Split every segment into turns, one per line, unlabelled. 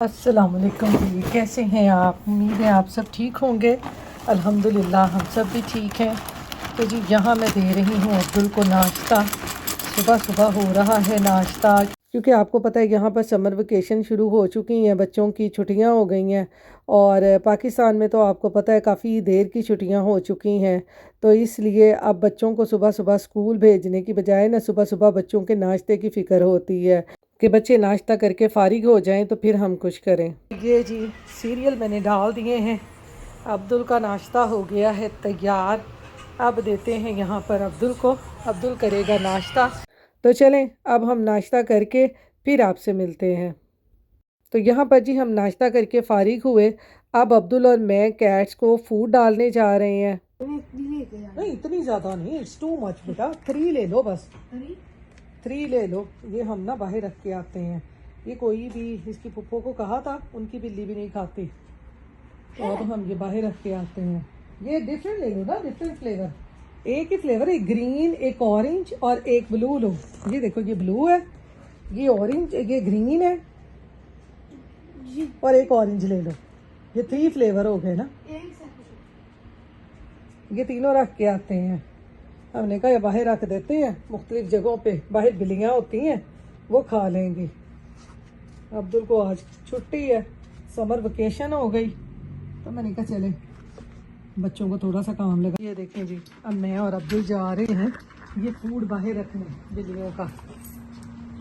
अस्सलाम वालेकुम जी, कैसे हैं आप? उम्मीद है आप सब ठीक होंगे। अल्हम्दुलिल्लाह हम सब भी ठीक हैं। तो जी यहाँ मैं दे रही हूँ अब्दुल को नाश्ता। सुबह सुबह हो रहा है नाश्ता, क्योंकि आपको पता है यहाँ पर समर वेकेशन शुरू हो चुकी हैं, बच्चों की छुट्टियाँ हो गई हैं। और पाकिस्तान में तो आपको पता है काफ़ी देर की छुट्टियाँ हो चुकी हैं। तो इसलिए अब बच्चों को सुबह सुबह स्कूल भेजने की बजाय ना सुबह सुबह बच्चों के नाश्ते की फ़िक्र होती है कि बच्चे नाश्ता करके फारिग हो जाएं तो फिर हम कुछ करें। ये जी सीरियल मैंने डाल दिए हैं। अब्दुल का नाश्ता हो गया है तैयार। अब देते हैं यहाँ पर अब्दुल को, अब्दुल करेगा नाश्ता। तो चलें अब हम नाश्ता करके फिर आपसे मिलते हैं। तो यहाँ पर जी हम नाश्ता करके फारिग हुए। अब अब्दुल और मैं कैट्स को फूड डालने जा रहे हैं। नहीं इतनी ज़्यादा नहीं, इट्स टू मच बेटा, 3 ले लो बस, 3 ले लो। ये हम ना बाहर रख के आते हैं। ये कोई भी इसकी पुप्पो को कहा था, उनकी बिल्ली भी नहीं खाती, तो अब हम ये बाहर रख के आते हैं। ये डिफरेंट ले लो ना, डिफरेंट फ्लेवर। एक ही फ्लेवर, एक ग्रीन, एक ऑरेंज और एक ब्लू लो। ये देखो ये ब्लू है, ये ऑरेंज, ये ग्रीन है और एक ऑरेंज ले लो। ये 3 फ्लेवर हो गए ना। ये तीनों रख के आते हैं। हमने कहा ये बाहर रख देते हैं, मुख्तलिफ जगहों पे बाहर बिल्लियाँ होती हैं, वो खा लेंगी। अब्दुल को आज छुट्टी है, समर वेकेशन हो गई, तो मैंने कहा चले बच्चों को थोड़ा सा काम लगा। ये देखें जी, अब मैं और अब्दुल जा रहे हैं ये फूड बाहर रखने बिल्लियों का।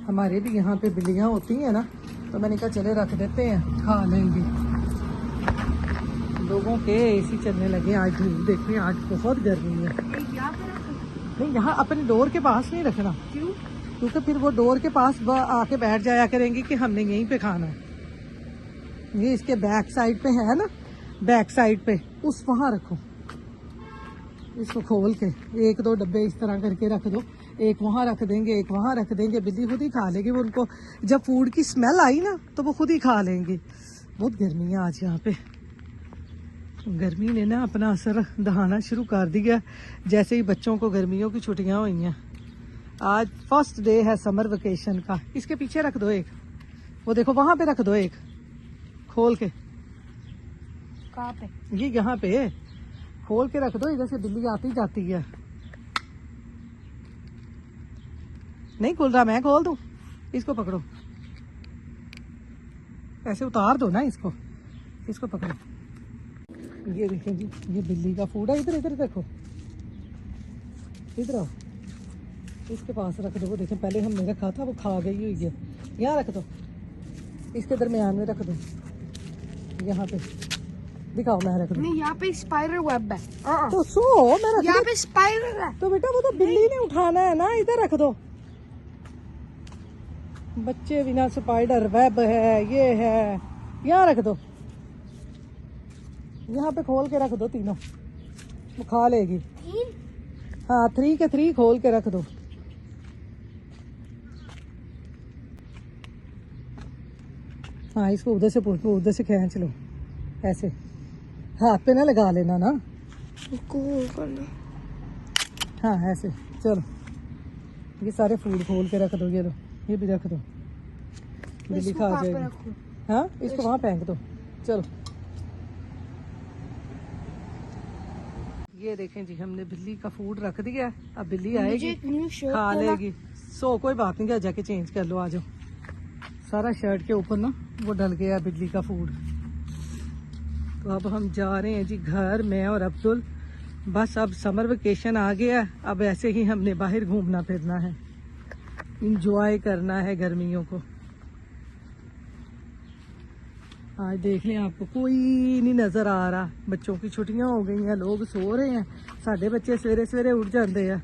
हमारे भी यहाँ पे बिल्लियाँ होती हैं ना, तो मैंने कहा चले रख देते हैं, खा लेंगे। लोगों के एसी चलने लगे। आज धूप देखिए, आज बहुत गर्मी है। नहीं यहाँ अपने डोर के पास नहीं रखना। क्यों? क्योंकि फिर वो डोर के पास आके बैठ जाया करेंगे कि हमने यहीं पे खाना है। ये इसके बैक साइड पे है ना, बैक साइड पे उस वहाँ रखो। इसको खोल के 1-2 डब्बे इस तरह करके रख दो। एक वहाँ रख देंगे, एक वहाँ रख देंगे। बिल्ली खुद ही खा लेगी। वो उनको जब फूड की स्मेल आई ना तो वो खुद ही खा लेंगी। बहुत गर्मी है आज यहाँ पे। गर्मी ने ना अपना असर दिखाना शुरू कर दिया जैसे ही बच्चों को गर्मियों की छुट्टियां हुई हैं। आज फर्स्ट डे है समर वेकेशन का। इसके पीछे रख दो एक, वो देखो वहां पे रख दो एक, खोल के। कहाँ पे? ये यहाँ पे खोल के रख दो, इधर से बिल्ली आती जाती है। नहीं खुल रहा, मैं खोल दूं? इसको पकड़ो, ऐसे उतार दो ना इसको, इसको पकड़ो। ये देखिए जी, ये बिल्ली का फूड है। इधर इधर देखो, इधर आओ, इसके पास रख दो। वो देखें पहले हमने रखा था, वो खा गई हुई है। यहाँ रख दो, इसके दरमियान में रख दो। यहाँ पे दिखाओ, मैं रख दूं।
नहीं, यहाँ पे स्पाइडर वेब है।
तो सो मैं रख
यहाँ पे स्पाइडर है।
तो बेटा वो तो बिल्ली ने उठाना है ना, इधर रख दो। बच्चे बिना स्पाइडर वेब है, ये है, यहाँ रख दो। यहाँ पे खोल के रख दो तीनों, वो खा लेगी। हाँ 3 के 3 खोल के रख दो। हाँ इसको उधर से उधर से खींच लो, ऐसे हाथ पे ना लगा लेना ना। हाँ ऐसे, चलो ये सारे फूड खोल के रख दो। ये लो, ये भी रख दो, बिल्ली खा जाएगी। हाँ इसको वहाँ फेंक दो। चलो ये देखें जी, हमने बिल्ली का फूड रख दिया। अब बिल्ली आएगी, खा लेगी। सो कोई बात नहीं, जाके चेंज कर लो। आ जाओ। सारा शर्ट के ऊपर ना वो डल गया बिल्ली का फूड। तो अब हम जा रहे हैं जी घर, मैं और अब्दुल। बस अब समर वेकेशन आ गया, अब ऐसे ही हमने बाहर घूमना फिरना है, इंजॉय करना है गर्मियों को। आज देख लें, आपको कोई नहीं नज़र आ रहा। बच्चों की छुट्टियां हो गई हैं, लोग सो रहे हैं। साढ़े बच्चे सवेरे सवेरे उठ जाते हैं।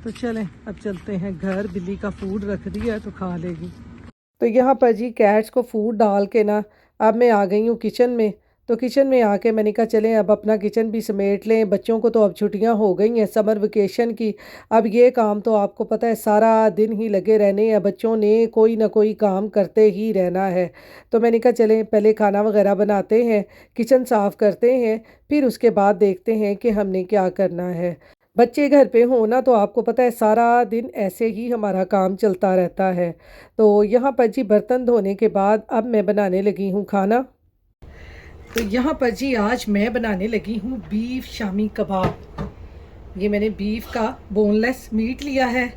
तो चलें अब चलते हैं घर। बिल्ली का फूड रख दिया है तो खा लेगी। तो यहाँ पर जी कैट्स को फूड डाल के ना अब मैं आ गई हूँ किचन में। तो किचन में आके मैंने कहा चलें अब अपना किचन भी समेट लें। बच्चों को तो अब छुट्टियां हो गई हैं समर वेकेशन की। अब ये काम तो आपको पता है सारा दिन ही लगे रहने हैं, बच्चों ने कोई ना कोई काम करते ही रहना है। तो मैंने कहा चलें पहले खाना वगैरह बनाते हैं, किचन साफ़ करते हैं, फिर उसके बाद देखते हैं कि हमने क्या करना है। बच्चे घर पे हों ना तो आपको पता है सारा दिन ऐसे ही हमारा काम चलता रहता है। तो यहाँ पर जी बर्तन धोने के बाद अब मैं बनाने लगी हूँ खाना। तो यहाँ पर जी आज मैं बनाने लगी हूँ बीफ शामी कबाब। ये मैंने बीफ का बोनलेस मीट लिया है।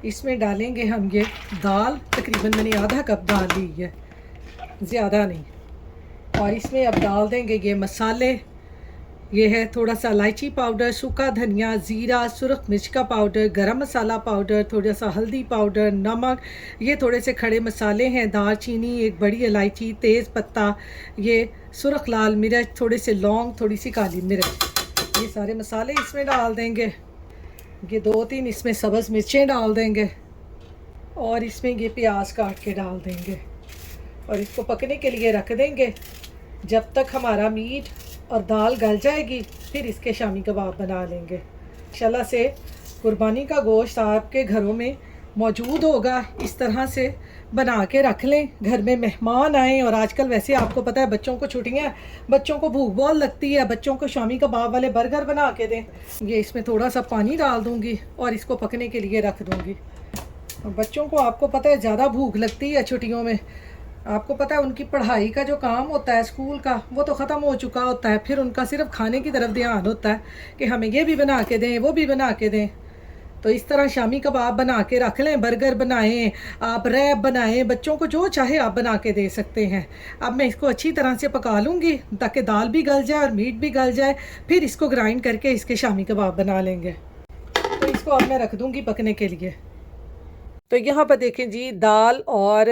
इसमें डालेंगे हम ये दाल, तकरीबन मैंने आधा कप दाल ली है, ज़्यादा नहीं। और इसमें अब डाल देंगे ये मसाले। ये है थोड़ा सा इलायची पाउडर, सूखा धनिया, ज़ीरा, सुरख मिर्च का पाउडर, गरम मसाला पाउडर, थोड़ा सा हल्दी पाउडर, नमक। ये थोड़े से खड़े मसाले हैं, दालचीनी, एक बड़ी इलायची, तेज़ पत्ता, ये सुरख लाल मिर्च, थोड़े से लौंग, थोड़ी सी काली मिर्च। ये सारे मसाले इसमें डाल देंगे। ये 2-3 इसमें सब्ज़ मिर्चें डाल देंगे और इसमें ये प्याज काट के डाल देंगे और इसको पकने के लिए रख देंगे जब तक हमारा मीट और दाल गल जाएगी। फिर इसके शामी कबाब बना लेंगे। इंशाल्लाह से कुर्बानी का गोश्त आपके घरों में मौजूद होगा। इस तरह से बना के रख लें, घर में मेहमान आए। और आजकल वैसे आपको पता है बच्चों को छुट्टियां, बच्चों को भूख बहुत लगती है, बच्चों को शामी कबाब वाले बर्गर बना के दें। ये इसमें थोड़ा सा पानी डाल दूँगी और इसको पकने के लिए रख दूँगी। और बच्चों को आपको पता है ज़्यादा भूख लगती है छुट्टियों में। आपको पता है उनकी पढ़ाई का जो काम होता है स्कूल का, वो तो ख़त्म हो चुका होता है। फिर उनका सिर्फ खाने की तरफ ध्यान होता है कि हमें ये भी बना के दें, वो भी बना के दें। तो इस तरह शामी कबाब बना के रख लें, बर्गर बनाएं, आप रैप बनाएं, बच्चों को जो चाहे आप बना के दे सकते हैं। अब मैं इसको अच्छी तरह से पका लूँगी ताकि दाल भी गल जाए और मीट भी गल जाए। फिर इसको ग्राइंड करके इसके शामी कबाब बना लेंगे। तो इसको अब मैं रख दूँगी पकने के लिए। तो यहाँ पर देखें जी, दाल और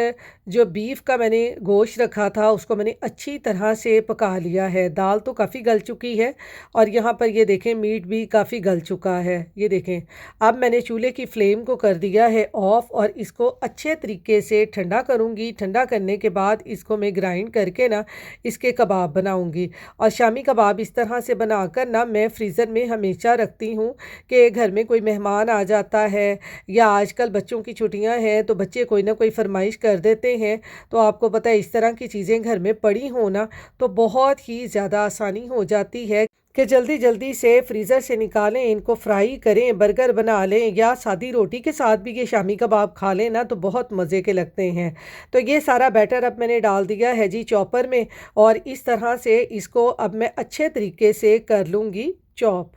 जो बीफ का मैंने गोश्त रखा था उसको मैंने अच्छी तरह से पका लिया है। दाल तो काफ़ी गल चुकी है और यहाँ पर ये देखें मीट भी काफ़ी गल चुका है। ये देखें अब मैंने चूल्हे की फ्लेम को कर दिया है ऑफ़ और इसको अच्छे तरीके से ठंडा करूँगी। ठंडा करने के बाद इसको मैं ग्राइंड करके ना इसके कबाब बनाऊँगी। और शामी कबाब इस तरह से बनाकर ना मैं फ्रीज़र में हमेशा रखती हूँ कि घर में कोई मेहमान आ जाता है या आजकल बच्चों की छुट्टियां हैं तो बच्चे कोई ना कोई फरमाइश कर देते हैं। तो आपको पता है इस तरह की चीज़ें घर में पड़ी हो ना तो बहुत ही ज़्यादा आसानी हो जाती है कि जल्दी जल्दी से फ्रीज़र से निकालें, इनको फ्राई करें, बर्गर बना लें या सादी रोटी के साथ भी ये शामी कबाब खा लें ना तो बहुत मज़े के लगते हैं। तो ये सारा बैटर अब मैंने डाल दिया है जी चॉपर में और इस तरह से इसको अब मैं अच्छे तरीके से कर लूँगी चॉप।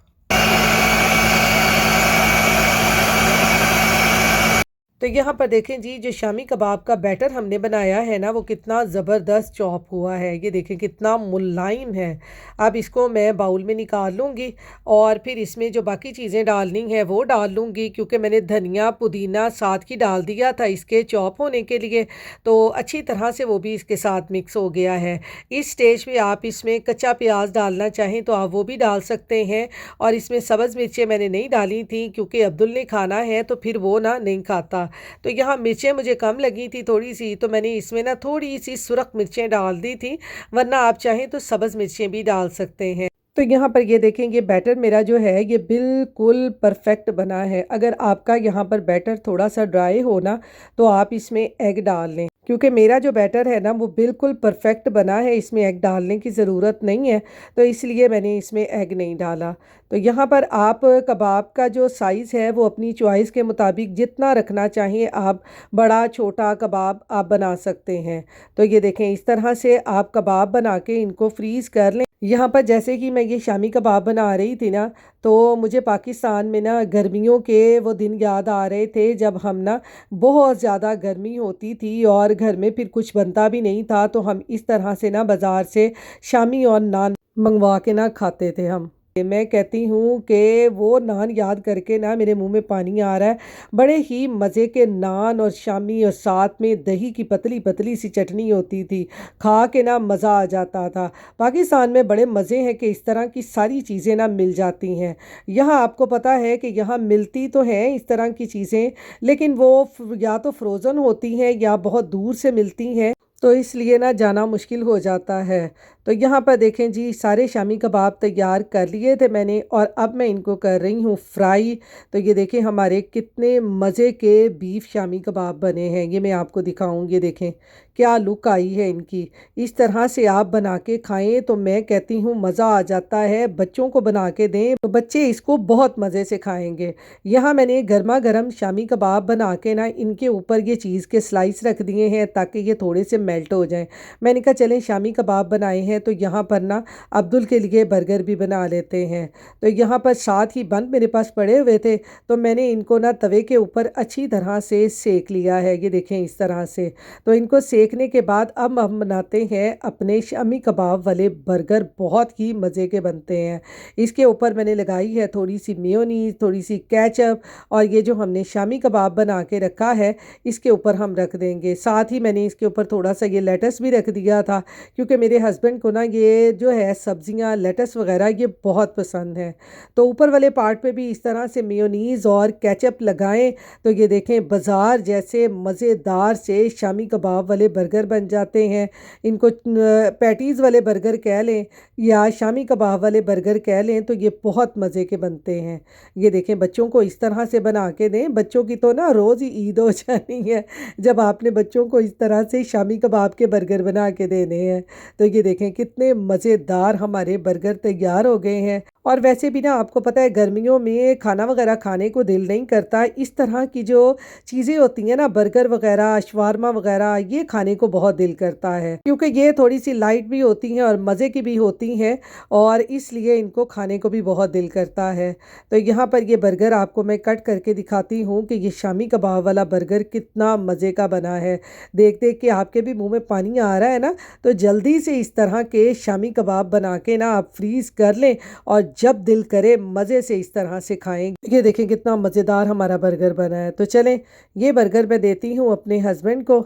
तो यहाँ पर देखें जी, जो शामी कबाब का बैटर हमने बनाया है ना वो कितना ज़बरदस्त चॉप हुआ है। ये देखें कितना मुलायम है। अब इसको मैं बाउल में निकाल लूँगी और फिर इसमें जो बाकी चीज़ें डालनी है वो डाल लूँगी, क्योंकि मैंने धनिया पुदीना साथ ही डाल दिया था इसके चॉप होने के लिए। तो अच्छी तरह से वो भी इसके साथ मिक्स हो गया है। इस स्टेज पे आप इसमें कच्चा प्याज डालना चाहें तो आप वो भी डाल सकते हैं। और इसमें सब्ज़ मिर्चें मैंने नहीं डाली थी क्योंकि अब्दुल ने खाना है तो फिर वो ना नहीं खाता। तो यहाँ मिर्चें मुझे कम लगी थी थोड़ी सी, तो मैंने इसमें ना थोड़ी सी सुरख मिर्चें डाल दी थी, वरना आप चाहें तो सब्ज़ मिर्चें भी डाल सकते हैं। तो यहाँ पर ये देखें ये बैटर मेरा जो है ये बिल्कुल परफेक्ट बना है। अगर आपका यहाँ पर बैटर थोड़ा सा ड्राई हो ना तो आप इसमें एग डाल लें, क्योंकि मेरा जो बैटर है ना वो बिल्कुल परफेक्ट बना है, इसमें एग डालने की ज़रूरत नहीं है, तो इसलिए मैंने इसमें एग नहीं डाला। तो यहाँ पर आप कबाब का जो साइज़ है वो अपनी चॉइस के मुताबिक जितना रखना चाहिए आप बड़ा छोटा कबाब आप बना सकते हैं। तो ये देखें इस तरह से आप कबाब बना के इनको फ्रीज़ कर लें। यहाँ पर जैसे कि मैं ये शामी कबाब बना रही थी ना तो मुझे पाकिस्तान में ना गर्मियों के वो दिन याद आ रहे थे जब हम ना बहुत ज़्यादा गर्मी होती थी और घर में फिर कुछ बनता भी नहीं था, तो हम इस तरह से ना बाज़ार से शामी और नान मंगवा के ना खाते थे हम। मैं कहती हूँ कि वो नान याद करके ना मेरे मुंह में पानी आ रहा है। बड़े ही मज़े के नान और शामी और साथ में दही की पतली पतली सी चटनी होती थी, खा के ना मज़ा आ जाता था। पाकिस्तान में बड़े मज़े हैं कि इस तरह की सारी चीज़ें ना मिल जाती हैं। यहाँ आपको पता है कि यहाँ मिलती तो हैं इस तरह की चीज़ें, लेकिन वो या तो फ्रोज़न होती हैं या बहुत दूर से मिलती हैं। तो इसलिए ना जाना मुश्किल हो जाता है। तो यहाँ पर देखें जी, सारे शामी कबाब तैयार कर लिए थे मैंने और अब मैं इनको कर रही हूँ फ्राई। तो ये देखें हमारे कितने मज़े के बीफ शामी कबाब बने हैं, ये मैं आपको दिखाऊँगी। देखें क्या लुक आई है इनकी। इस तरह से आप बना के खाएं तो मैं कहती हूँ मज़ा आ जाता है। बच्चों को बना के दें तो बच्चे इसको बहुत मज़े से खाएंगे। यहाँ मैंने गर्मा गर्म शामी कबाब बना के ना इनके ऊपर ये चीज़ के स्लाइस रख दिए हैं ताकि ये थोड़े से मेल्ट हो जाएं। मैंने कहा चलें शामी कबाब बनाए हैं तो यहाँ पर ना अब्दुल के लिए बर्गर भी बना लेते हैं। तो यहाँ पर साथ ही बंद मेरे पास पड़े हुए थे तो मैंने इनको ना तवे के ऊपर अच्छी तरह से सेक लिया है। ये देखें इस तरह से। तो इनको सेकने के बाद अब हम बनाते हैं अपने शामी कबाब वाले बर्गर। बहुत ही मज़े के बनते हैं। इसके ऊपर मैंने लगाई है थोड़ी सी मेयोनीज, थोड़ी सी केचप और ये जो हमने शामी कबाब बना के रखा है इसके ऊपर हम रख देंगे। साथ ही मैंने इसके ऊपर थोड़ा सा ये लेटस भी रख दिया था क्योंकि मेरे हस्बैंड को ना ये जो है सब्जियां लेटस वगैरह ये बहुत पसंद है। तो ऊपर वाले पार्ट पे भी इस तरह से मेयोनीज़ और केचप लगाएं तो ये देखें बाज़ार जैसे मज़ेदार से शामी कबाब वाले बर्गर बन जाते हैं। इनको पैटीज़ वाले बर्गर कह लें या शामी कबाब वाले बर्गर कह लें तो ये बहुत मज़े के बनते हैं। ये देखें बच्चों को इस तरह से बना के दें। बच्चों की तो ना रोज़ ही ईद हो जानी है जब आपने बच्चों को इस तरह से शामी कबाब के बर्गर बना के देने हैं। तो ये देखें कितने मज़ेदार हमारे बर्गर तैयार हो गए हैं। और वैसे भी ना आपको पता है गर्मियों में खाना वगैरह खाने को दिल नहीं करता। इस तरह की जो चीज़ें होती हैं ना बर्गर वगैरह शवारमा वगैरह ये खाने को बहुत दिल करता है क्योंकि ये थोड़ी सी लाइट भी होती हैं और मज़े की भी होती हैं और इसलिए इनको खाने को भी बहुत दिल करता है। तो यहाँ पर ये बर्गर आपको मैं कट करके दिखाती हूँ कि ये शामी कबाब वाला बर्गर कितना मज़े का बना है। देख देख के आपके भी मुँह में पानी आ रहा है ना। तो जल्दी से इस तरह के शामी कबाब बना के ना आप फ्रीज़ कर लें और जब दिल करे मज़े से इस तरह से खाएं। ये देखें कितना मज़ेदार हमारा बर्गर बना है। तो चलें ये बर्गर मैं देती हूँ अपने हस्बैंड को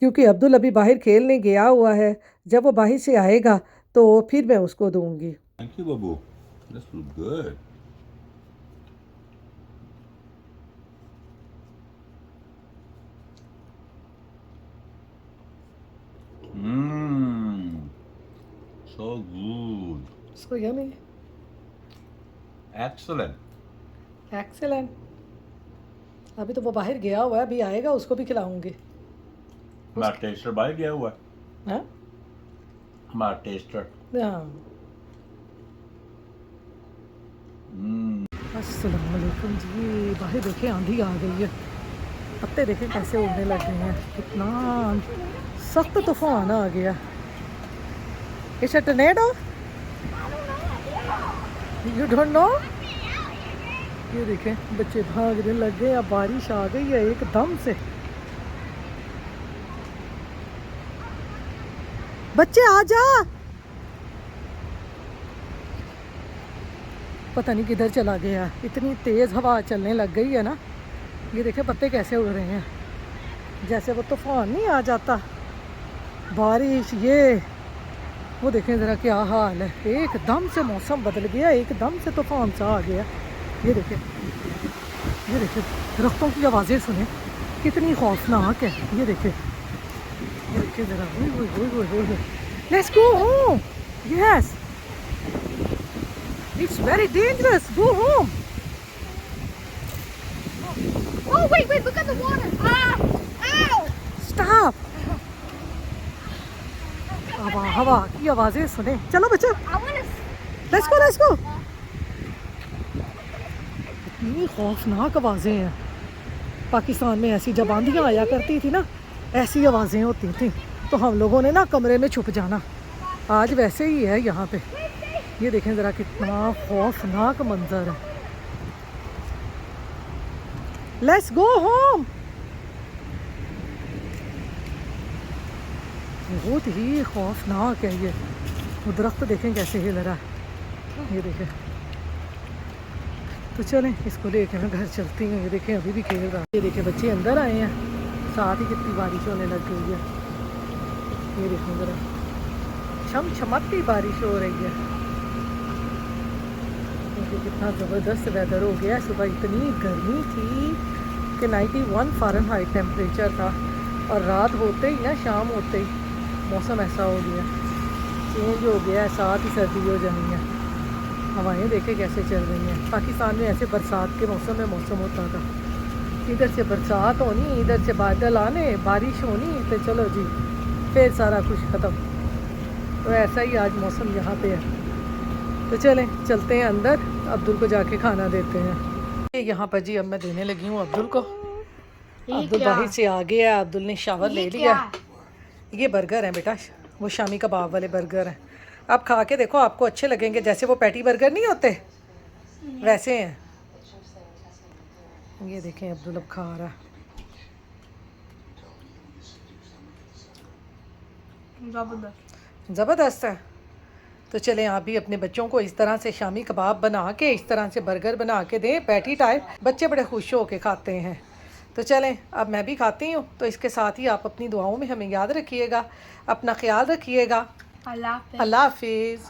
क्योंकि अब्दुल अभी बाहर खेलने गया हुआ है। जब वो बाहर से आएगा तो फिर मैं उसको दूंगी।
Thank you, Babu. This looks good. Mmm. So good.
इसको यमी
Excellent.
एक्सेलेंट। अभी तो वो बाहर गया हुआ है, अभी आएगा उसको भी खिलाऊंगी।
हमारा टेस्टर बाहर गया हुआ है।
हाँ
हमारा टेस्टर।
हाँ। अस्सलाम वालेकुम जी। बाहर देखें आंधी आ गई है। पत्ते देखें कैसे उड़ने लग गए हैं। कितना सख्त तूफान आ गया। It's a tornado. You don't know. ये देखें बच्चे भागने लग गए। अब बारिश आ गई है एकदम से। बच्चे आ जा। पता नहीं किधर चला गया। इतनी तेज़ हवा चलने लग गई है ना। ये देखें पत्ते कैसे उड़ रहे हैं जैसे वो तूफान नहीं आ जाता। बारिश ये वो देखें ज़रा क्या हाल है। एकदम से मौसम बदल गया, एकदम से तूफान सा आ गया। ये देखें दरख्तों की आवाज़ें सुने कितनी खौफनाक है। ये देखें ज़रा। Let's go home. Yes it's very dangerous. Go home.
Oh, wait, look at the water. Ow!
Stop. हवा की आवाज़ें सुने। चलो बच्चों
I want to.
Let's go. इतनी खौफनाक आवाज़ें हैं। पाकिस्तान में ऐसी जब आंधियाँ आया करती थी ना ऐसी आवाज़ें होती थी तो हम लोगों ने ना कमरे में छुप जाना। आज वैसे ही है यहाँ पे। ये देखें ज़रा कितना खौफनाक मंजर है। Let's go home. बहुत ही खौफनाक है ये। वो दरख्त देखें कैसे हिल रहा है। ये देखें। तो चलें इसको लेके मैं घर चलती हूँ। ये देखें अभी भी खेल रहा है। ये देखें बच्चे अंदर आए हैं। साथ ही कितनी बारिश होने लग गई है। ये देखें ज़रा छमछमाती बारिश हो रही है। क्योंकि कितना ज़बरदस्त वेदर हो गया। सुबह इतनी गर्मी थी कि 91 फ़ारेनहाइट टेम्परेचर था और रात होते ही ना शाम होते ही मौसम ऐसा हो गया, चेंज हो गया है, साथ ही सर्दी हो जानी है। हवाएं देखे कैसे चल रही हैं। पाकिस्तान में ऐसे बरसात के मौसम में मौसम होता था, इधर से बरसात होनी, इधर से बादल आने, बारिश होनी, तो चलो जी फिर सारा कुछ ख़त्म। तो ऐसा ही आज मौसम यहाँ पे है। तो चलें चलते हैं अंदर, अब्दुल को जाके खाना देते हैं। यहाँ पर जी अब मैं देने लगी हूँ अब्दुल को। अब्दुल बाहर से आ गया, अब्दुल ने शावर ले लिया। ये बर्गर है बेटा, वो शामी कबाब वाले बर्गर हैं। आप खा के देखो, आपको अच्छे लगेंगे। जैसे वो पैटी बर्गर नहीं होते वैसे हैं। ये देखें अब्दुल अब खा रहा है। ज़बरदस्त है। तो चलें आप भी अपने बच्चों को इस तरह से शामी कबाब बना के, इस तरह से बर्गर बना के दें पैटी टाइप, बच्चे बड़े खुश हो के खाते हैं। तो चलें अब मैं भी खाती हूँ। तो इसके साथ ही आप अपनी दुआओं में हमें याद रखिएगा, अपना ख्याल रखिएगा। अल्लाह हाफिज़।